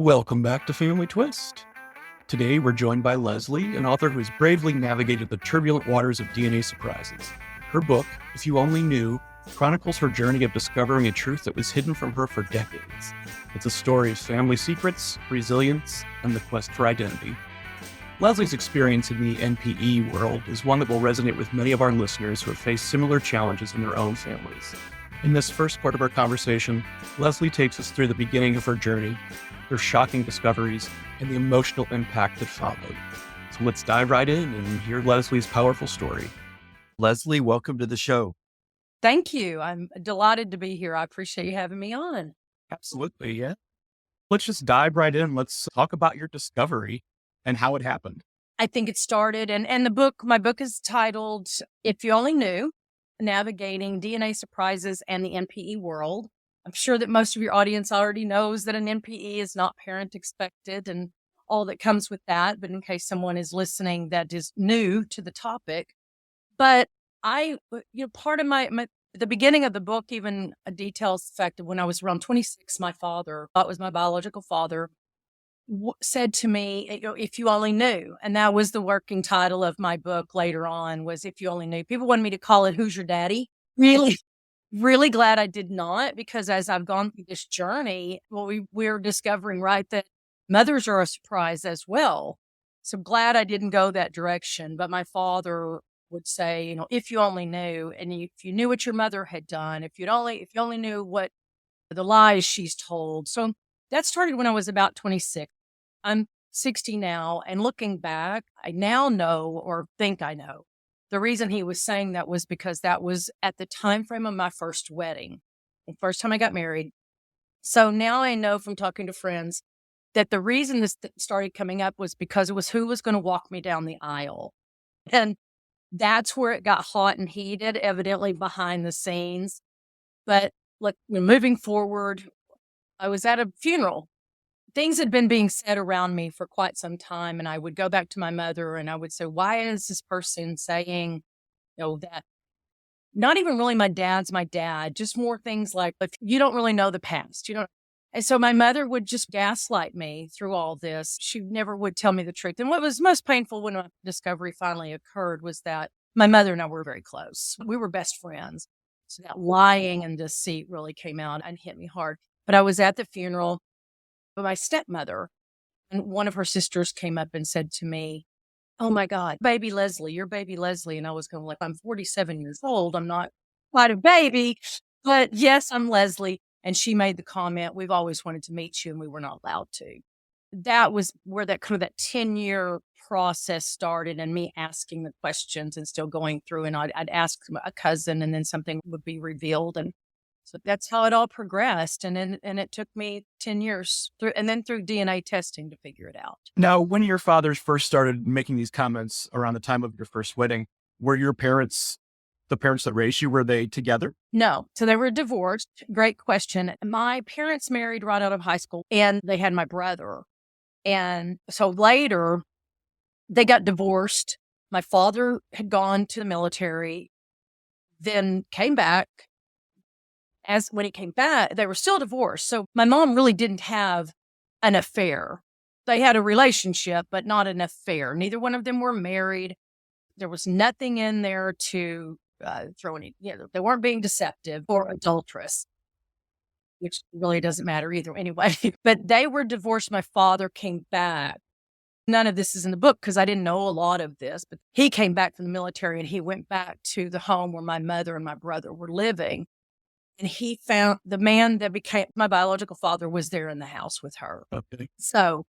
Welcome back to Family Twist. Today we're joined by Lezlee, an author who has bravely navigated the turbulent waters of DNA surprises. Her book, If You Only Knew, chronicles her journey of discovering a truth that was hidden from her for decades. It's a story of family secrets, resilience, and the quest for identity. Lezlee's experience in the NPE world is one that will resonate with many of our listeners who have faced similar challenges in their own families. In this first part of our conversation, Lezlee takes us through the beginning of her journey, her shocking discoveries, and the emotional impact that followed. So let's dive right in and hear Lezlee's powerful story. Lezlee, welcome to the show. Thank you. I'm delighted to be here. I appreciate you having me on. Absolutely, yeah. Let's just dive right in. Let's talk about your discovery and how it happened. I think it started, and my book is titled, If You Only Knew, Navigating DNA Surprises and the NPE World. I'm sure that most of your audience already knows that an NPE is not parent expected and all that comes with that. But in case someone is listening that is new to the topic, but part of the beginning of the book even details the fact that when I was around 26, my father, that was my biological father, said to me, if you only knew. And that was the working title of my book later on, was If You Only Knew. People wanted me to call it Who's Your Daddy? Really glad I did not, because as I've gone through this journey, we're discovering, right, that mothers are a surprise as well. So glad I didn't go that direction. But my father would say, if you only knew, and if you knew what your mother had done, if you only knew what the lies she's told. So that started when I was about 26. I'm 60 now, and looking back, I now know, or think I know, the reason he was saying that was because that was at the time frame of my first wedding, the first time I got married. So now I know from talking to friends that the reason this started coming up was because it was who was going to walk me down the aisle. And that's where it got hot and heated, evidently behind the scenes. But look, moving forward, I was at a funeral. Things had been being said around me for quite some time. And I would go back to my mother and I would say, why is this person saying, that not even really my dad's my dad, just more things like, if you don't really know the past, you don't. And so my mother would just gaslight me through all this. She never would tell me the truth. And what was most painful when my discovery finally occurred was that my mother and I were very close. We were best friends. So that lying and deceit really came out and hit me hard. But I was at the funeral of my stepmother, and one of her sisters came up and said to me, oh my God, baby Lezlee, you're baby Lezlee. And I was going, I'm 47 years old. I'm not quite a baby, but yes, I'm Lezlee. And she made the comment, we've always wanted to meet you and we were not allowed to. That was where that 10-year process started, and me asking the questions and still going through. And I'd ask a cousin, and then something would be revealed. And so that's how it all progressed. And it took me 10 years through DNA testing to figure it out. Now, when your fathers first started making these comments around the time of your first wedding, were your parents, the parents that raised you, were they together? No. So they were divorced. Great question. My parents married right out of high school, and they had my brother. And so later they got divorced. My father had gone to the military, then came back. When he came back, they were still divorced. So my mom really didn't have an affair. They had a relationship, but not an affair. Neither one of them were married. There was nothing in there to throw any, they weren't being deceptive or adulterous, which really doesn't matter either anyway. But they were divorced. My father came back. None of this is in the book because I didn't know a lot of this, but he came back from the military and he went back to the home where my mother and my brother were living. And he found the man that became my biological father was there in the house with her. Okay. So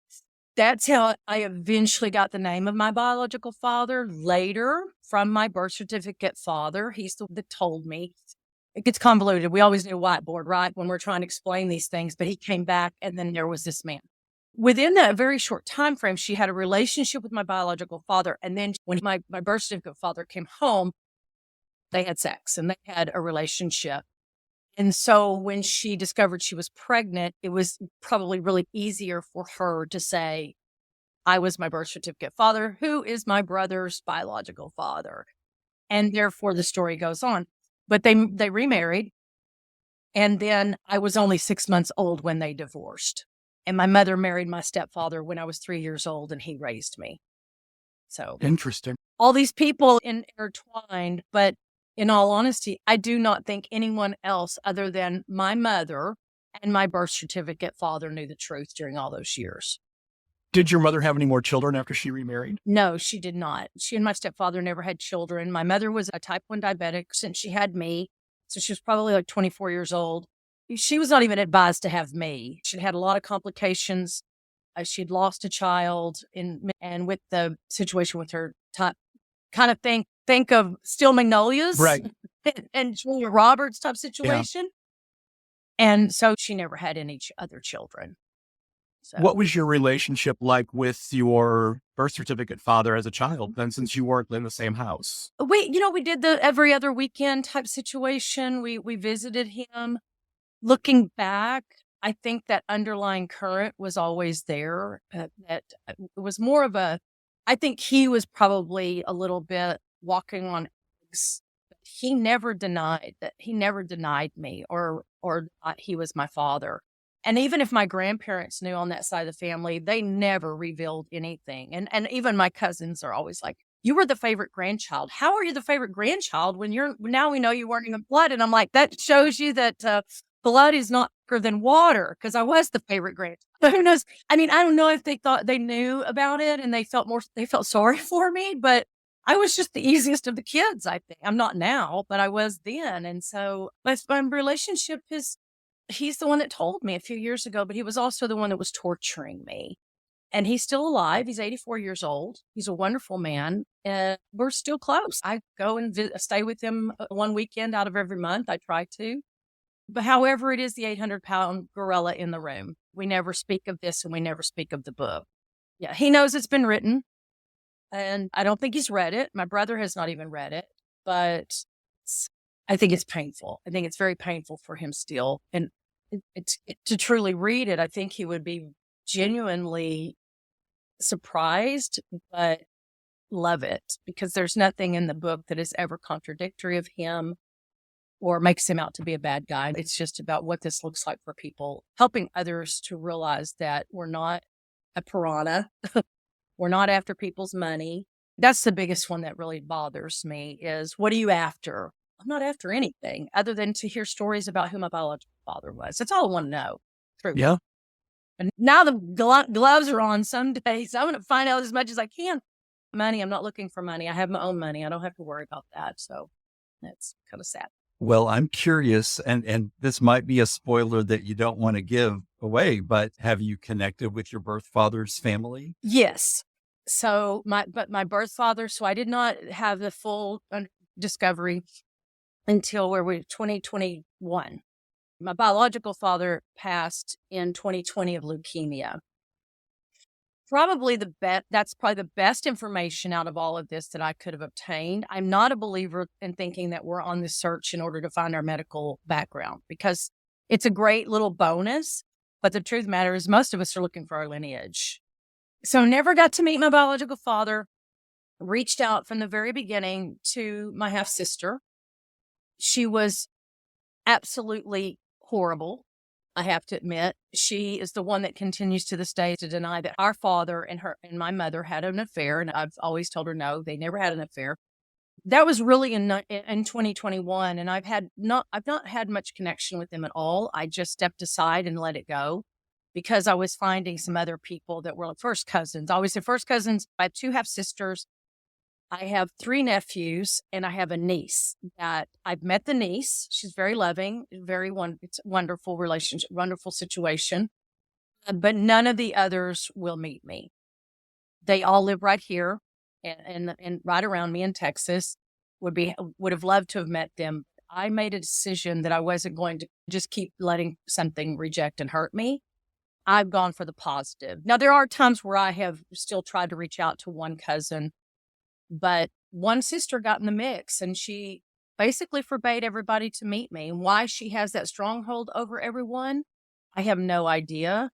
that's how I eventually got the name of my biological father later from my birth certificate father. He's the one that told me. It gets convoluted. We always need a whiteboard, right, when we're trying to explain these things. But he came back, and then there was this man. Within that very short time frame, she had a relationship with my biological father. And then when my birth certificate father came home, they had sex and they had a relationship. And so when she discovered she was pregnant, it was probably really easier for her to say, I was my birth certificate father, who is my brother's biological father. And therefore the story goes on. But they remarried. And then I was only 6 months old when they divorced. And my mother married my stepfather when I was 3 years old, and he raised me. So Interesting. all these people intertwined, but in all honesty, I do not think anyone else other than my mother and my birth certificate father knew the truth during all those years. Did your mother have any more children after she remarried? No, she did not. She and my stepfather never had children. My mother was a type 1 diabetic since she had me. So she was probably like 24 years old. She was not even advised to have me. She'd had a lot of complications. She'd lost a child and with the situation with her type, kind of think of Steel Magnolias. Right. And Julia Roberts type situation. Yeah. And so she never had any other children. So. What was your relationship like with your birth certificate father as a child, then, since you weren't in the same house? We did the every other weekend type situation. We visited him. Looking back, I think that underlying current was always there. That it was more of I think he was probably a little bit walking on eggs. He never denied me or he was my father. And even if my grandparents knew on that side of the family, they never revealed anything. And even my cousins are always like, you were the favorite grandchild. How are you the favorite grandchild when now we know you weren't even blood? And I'm like, that shows you that blood is not thicker than water, because I was the favorite grandchild. But who knows? I mean, I don't know if they thought they knew about it and they felt sorry for me, but I was just the easiest of the kids, I think. I'm not now, but I was then. And so my relationship he's the one that told me a few years ago, but he was also the one that was torturing me. And he's still alive. He's 84 years old. He's a wonderful man. We're still close. I go and stay with him one weekend out of every month. I try to. But however, it is the 800-pound gorilla in the room. We never speak of this and we never speak of the book. Yeah, he knows it's been written. And I don't think he's read it. My brother has not even read it. But I think it's painful. I think it's very painful for him still. And to truly read it, I think he would be genuinely surprised, but love it, because there's nothing in the book that is ever contradictory of him or makes him out to be a bad guy. It's just about what this looks like for people, helping others to realize that we're not a piranha. We're not after people's money. That's the biggest one that really bothers me is, what are you after? I'm not after anything other than to hear stories about who my biological father was. That's all I want to know. True. Yeah. And now the gloves are on some days. I'm going to find out as much as I can. Money. I'm not looking for money. I have my own money. I don't have to worry about that. So that's kind of sad. Well, I'm curious, and this might be a spoiler that you don't want to give away, but have you connected with your birth father's family? Yes. So my birth father, so I did not have the full discovery until 2021. My biological father passed in 2020 of leukemia. That's probably the best information out of all of this that I could have obtained. I'm not a believer in thinking that we're on this search in order to find our medical background, because it's a great little bonus. But the truth of the matter is most of us are looking for our lineage. So never got to meet my biological father. Reached out from the very beginning to my half sister. She was absolutely horrible. I have to admit, she is the one that continues to this day to deny that our father and my mother had an affair. And I've always told her, no, they never had an affair. That was really in 2021. And I've not had much connection with them at all. I just stepped aside and let it go, because I was finding some other people that were like first cousins. I always say first cousins. I have 2 half sisters. I have 3 nephews, and I have a niece that I've met. The niece, she's very loving, it's a wonderful relationship, wonderful situation. But none of the others will meet me. They all live right here and right around me in Texas. Would have loved to have met them. I made a decision that I wasn't going to just keep letting something reject and hurt me. I've gone for the positive. Now, there are times where I have still tried to reach out to one cousin, but one sister got in the mix, and she basically forbade everybody to meet me. And why she has that stronghold over everyone, I have no idea.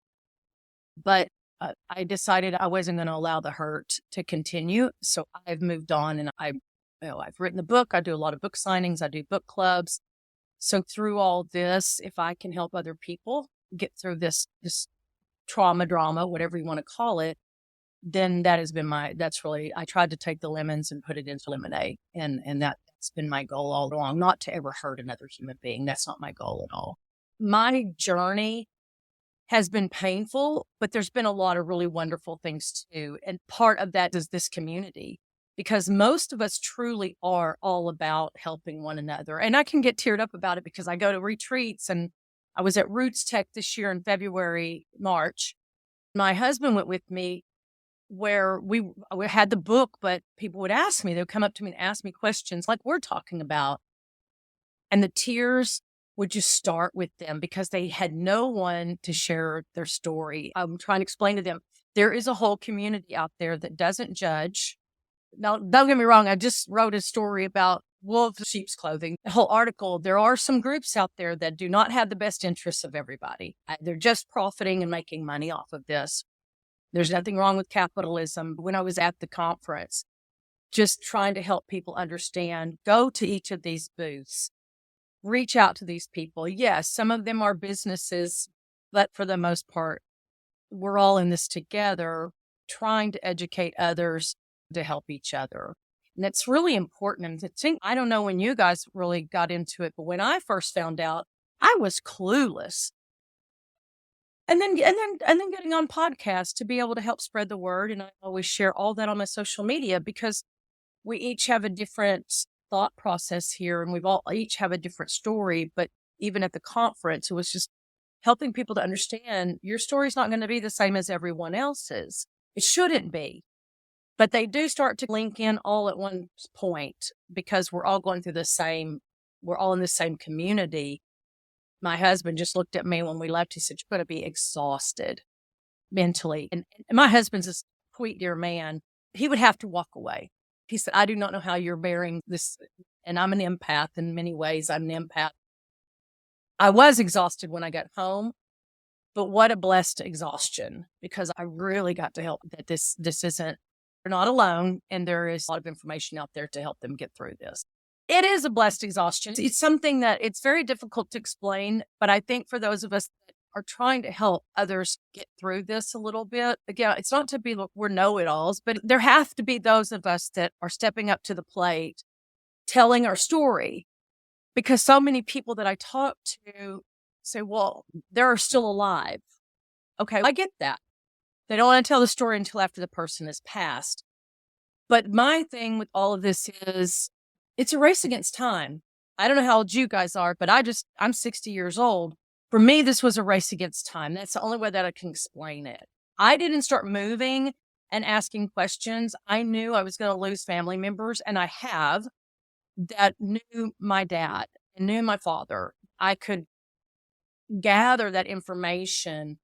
But I decided I wasn't going to allow the hurt to continue. So I've moved on, and I've written the book. I do a lot of book signings. I do book clubs. So through all this, if I can help other people get through this trauma, drama, whatever you want to call it, then that's really, I tried to take the lemons and put it into lemonade. And that's been my goal all along, not to ever hurt another human being. That's not my goal at all. My journey has been painful, but there's been a lot of really wonderful things too. And part of that is this community, because most of us truly are all about helping one another. And I can get teared up about it because I go to retreats, and I was at Roots Tech this year in February, March. My husband went with me, where we had the book, but people would ask me, they would come up to me and ask me questions like we're talking about. And the tears would just start with them because they had no one to share their story. I'm trying to explain to them, there is a whole community out there that doesn't judge. Now, don't get me wrong. I just wrote a story about wolves in sheep's clothing. The whole article, there are some groups out there that do not have the best interests of everybody. They're just profiting and making money off of this. There's nothing wrong with capitalism. When I was at the conference, just trying to help people understand, go to each of these booths, reach out to these people. Yes, some of them are businesses, but for the most part, we're all in this together, trying to educate others to help each other. And it's really important. And to think, I don't know when you guys really got into it, but when I first found out, I was clueless. And then getting on podcasts to be able to help spread the word. And I always share all that on my social media because we each have a different thought process here, and each have a different story. But even at the conference, it was just helping people to understand your story's not going to be the same as everyone else's. It shouldn't be. But they do start to link in all at one point because we're all going through we're all in the same community. My husband just looked at me when we left. He said, "You're going to be exhausted mentally." And my husband's a sweet, dear man. He would have to walk away. He said, "I do not know how you're bearing this." And I'm an empath in many ways. I'm an empath. I was exhausted when I got home, but what a blessed exhaustion, because I really got to help that this isn't, they're not alone. And there is a lot of information out there to help them get through this. It is a blessed exhaustion. It's something that it's very difficult to explain, but I think for those of us that are trying to help others get through this a little bit, again, it's not to be, look, we're know-it-alls, but there have to be those of us that are stepping up to the plate, telling our story, because so many people that I talk to say, well, they're still alive. Okay, I get that. They don't want to tell the story until after the person has passed. But my thing with all of this is, it's a race against time. I don't know how old you guys are, but I'm 60 years old. For me, this was a race against time. That's the only way that I can explain it. I didn't start moving and asking questions. I knew I was going to lose family members, and I have, that knew my dad and knew my father. I could gather that information.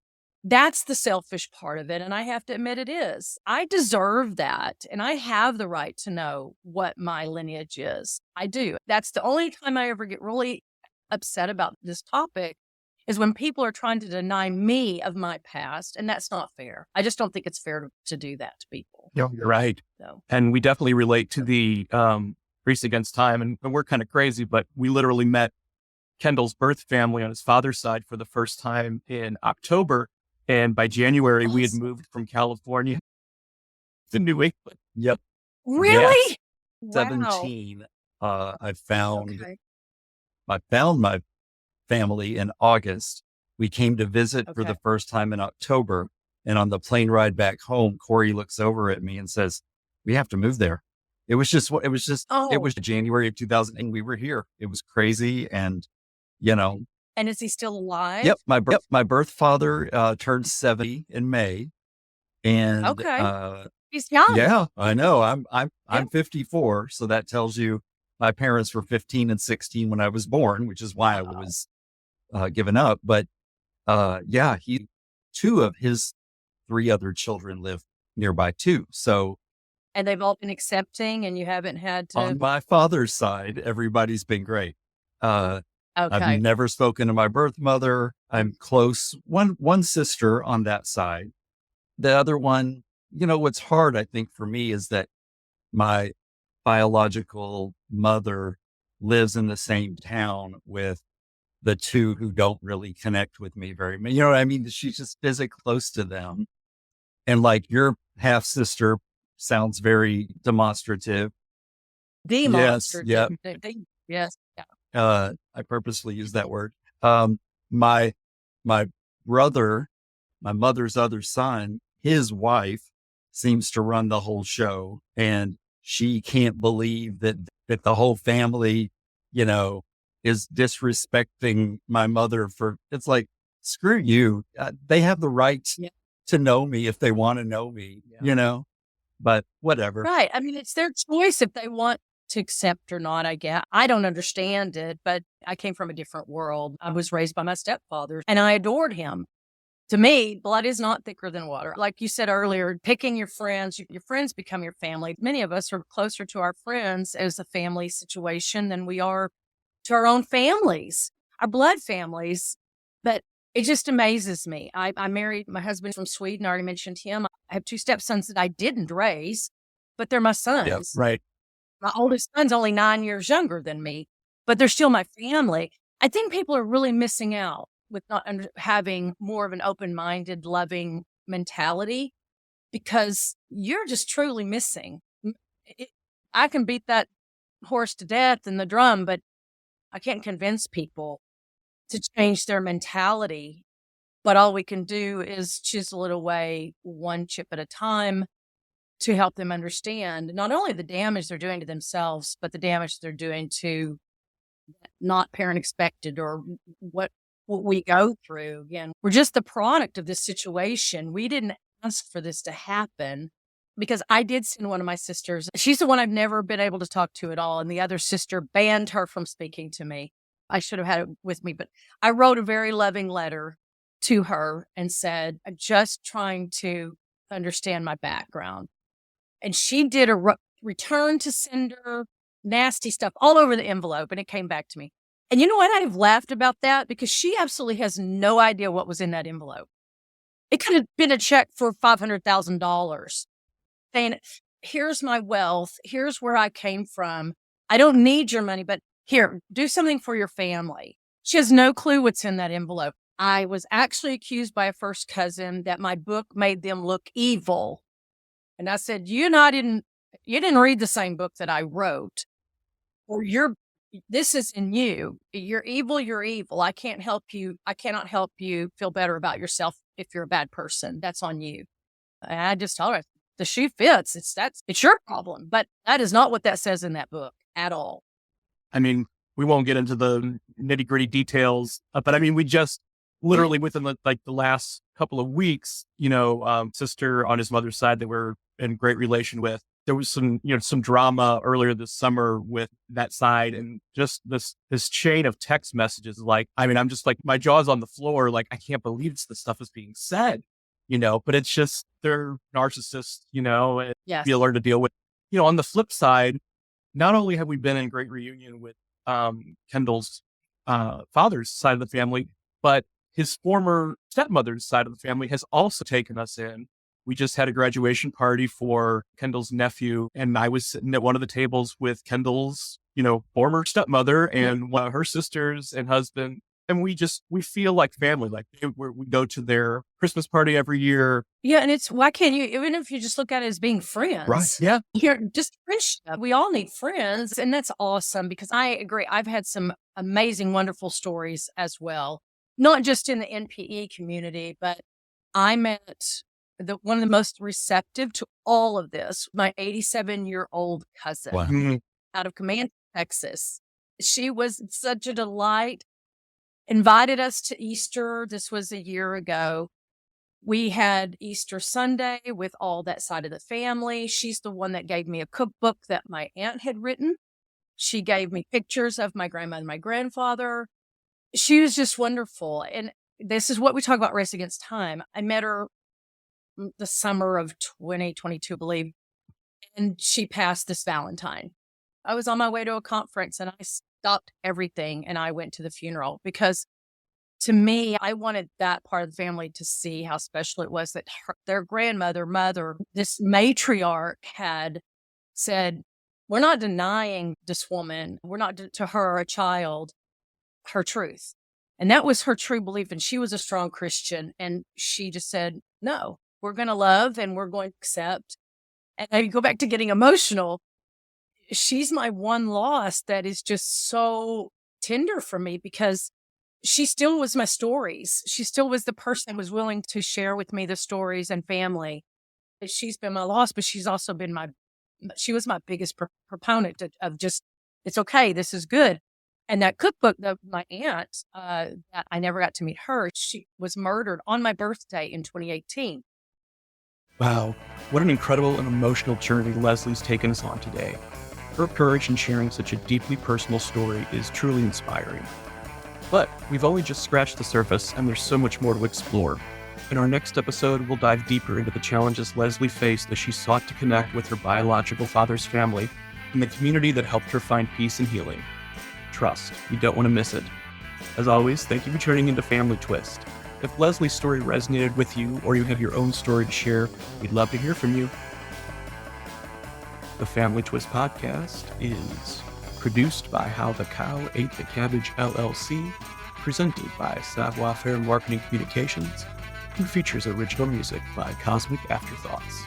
That's the selfish part of it. And I have to admit it is. I deserve that. And I have the right to know what my lineage is. I do. That's the only time I ever get really upset about this topic, is when people are trying to deny me of my past. And that's not fair. I just don't think it's fair to do that to people. No, you're right. So. And we definitely relate to the race against time. And we're kind of crazy, but we literally met Kendall's birth family on his father's side for the first time in October. And by January, we had moved from California to New England. Yep. Really? Yes. Wow. 17. I found Okay. my family in August. We came to visit for the first time in October. And on the plane ride back home, Corey looks over at me and says, "We have to move there." It was January of 2000, and we were here. It was crazy. And, And is he still alive? Yep. My birth father turned 70 in May. And he's young. Yeah, I know. I'm 54. So that tells you my parents were 15 and 16 when I was born, which is why I was given up. But two of his 3 other children live nearby too. So, and they've all been accepting, and you haven't had to. On my father's side, everybody's been great. I've never spoken to my birth mother. I'm close. One sister on that side. The other one, what's hard, I think, for me is that my biological mother lives in the same town with the two who don't really connect with me very much. You know what I mean? She just isn't close to them. And like your half sister sounds very demonstrative. Yes. Demonstrative. Yep. Yes. Yeah. I purposely use that word. My, my brother, my mother's other son, his wife seems to run the whole show, and she can't believe that the whole family, you know, is disrespecting my mother for, it's like, screw you. They have the right Yeah. to know me if they want to know me, you know, but whatever. Right. I mean, it's their choice if they want to accept or not, I guess. I don't understand it, but I came from a different world. I was raised by my stepfather and I adored him. To me, blood is not thicker than water. Like you said earlier, picking your friends, your friends become your family. Many of us are closer to our friends as a family situation than we are to our own families, our blood families. But it just amazes me. I married my husband from Sweden. I already mentioned him. I have two stepsons that I didn't raise, but they're my sons. Yeah, right. My oldest son's only 9 years younger than me, but they're still my family. I think people are really missing out with not having more of an open-minded, loving mentality because you're just truly missing. I can beat that horse to death in the drum, but I can't convince people to change their mentality. But all we can do is chisel it away one chip at a time to help them understand not only the damage they're doing to themselves, but the damage they're doing to not parent expected or what we go through. Again, we're just the product of this situation. We didn't ask for this to happen because I did send one of my sisters. She's the one I've never been able to talk to at all. And the other sister banned her from speaking to me. I should have had it with me, but I wrote a very loving letter to her and said, I'm just trying to understand my background. And she did a return to sender, nasty stuff all over the envelope, and it came back to me. And you know what? I've laughed about that because she absolutely has no idea what was in that envelope. It could have been a check for $500,000 saying, here's my wealth. Here's where I came from. I don't need your money, but here, do something for your family. She has no clue what's in that envelope. I was actually accused by a first cousin that my book made them look evil. And I said, you didn't read the same book that I wrote, or this is in you. You're evil. You're evil. I can't help you. I cannot help you feel better about yourself if you're a bad person. That's on you. And I just told her, the shoe fits. It's your problem. But that is not what that says in that book at all. I mean, we won't get into the nitty gritty details, but I mean, we just literally within the last couple of weeks, sister on his mother's side that we're in great relation with, there was some drama earlier this summer with that side, and just this chain of text messages. Like, I mean, I'm just like, my jaw's on the floor. Like, I can't believe the stuff is being said, but it's just, they're narcissists, and Yes. you learn to deal with, on the flip side, not only have we been in great reunion with Kendall's father's side of the family, but his former stepmother's side of the family has also taken us in. We just had a graduation party for Kendall's nephew, and I was sitting at one of the tables with Kendall's, former stepmother and one of her sisters and husband. And we feel like family, like we go to their Christmas party every year. Yeah. And why can't you, even if you just look at it as being friends, right? Yeah. You're just friendship. We all need friends. And that's awesome because I agree. I've had some amazing, wonderful stories as well, not just in the NPE community, but I met one of the most receptive to all of this, my 87-year-old cousin. Wow. Out of Command, Texas. She was such a delight. Invited us to Easter. This was a year ago. We had Easter Sunday with all that side of the family. She's the one that gave me a cookbook that my aunt had written. She gave me pictures of my grandmother and my grandfather. She was just wonderful. And this is what we talk about, race against time. I met her the summer of 2022, I believe, and she passed this Valentine. I was on my way to a conference and I stopped everything and I went to the funeral because to me, I wanted that part of the family to see how special it was that their mother, this matriarch had said, we're not denying this woman. We're not to her, a child, her truth. And that was her true belief. And she was a strong Christian. And she just said, no, we're going to love and we're going to accept. And I go back to getting emotional. She's my one loss that is just so tender for me because she still was my stories. She still was the person that was willing to share with me the stories and family. She's been my loss, but she's also been she was my biggest proponent of just, it's okay. This is good. And that cookbook, my aunt, that I never got to meet her, she was murdered on my birthday in 2018. Wow, what an incredible and emotional journey Lezlee's taken us on today. Her courage in sharing such a deeply personal story is truly inspiring. But we've only just scratched the surface, and there's so much more to explore. In our next episode, we'll dive deeper into the challenges Lezlee faced as she sought to connect with her biological father's family and the community that helped her find peace and healing. Trust, you don't want to miss it. As always, thank you for tuning into Family Twist. If Lezlee's story resonated with you or you have your own story to share, we'd love to hear from you. The Family Twist podcast is produced by How the Cow Ate the Cabbage LLC, presented by Savoir Faire Marketing Communications, and features original music by Cosmic Afterthoughts.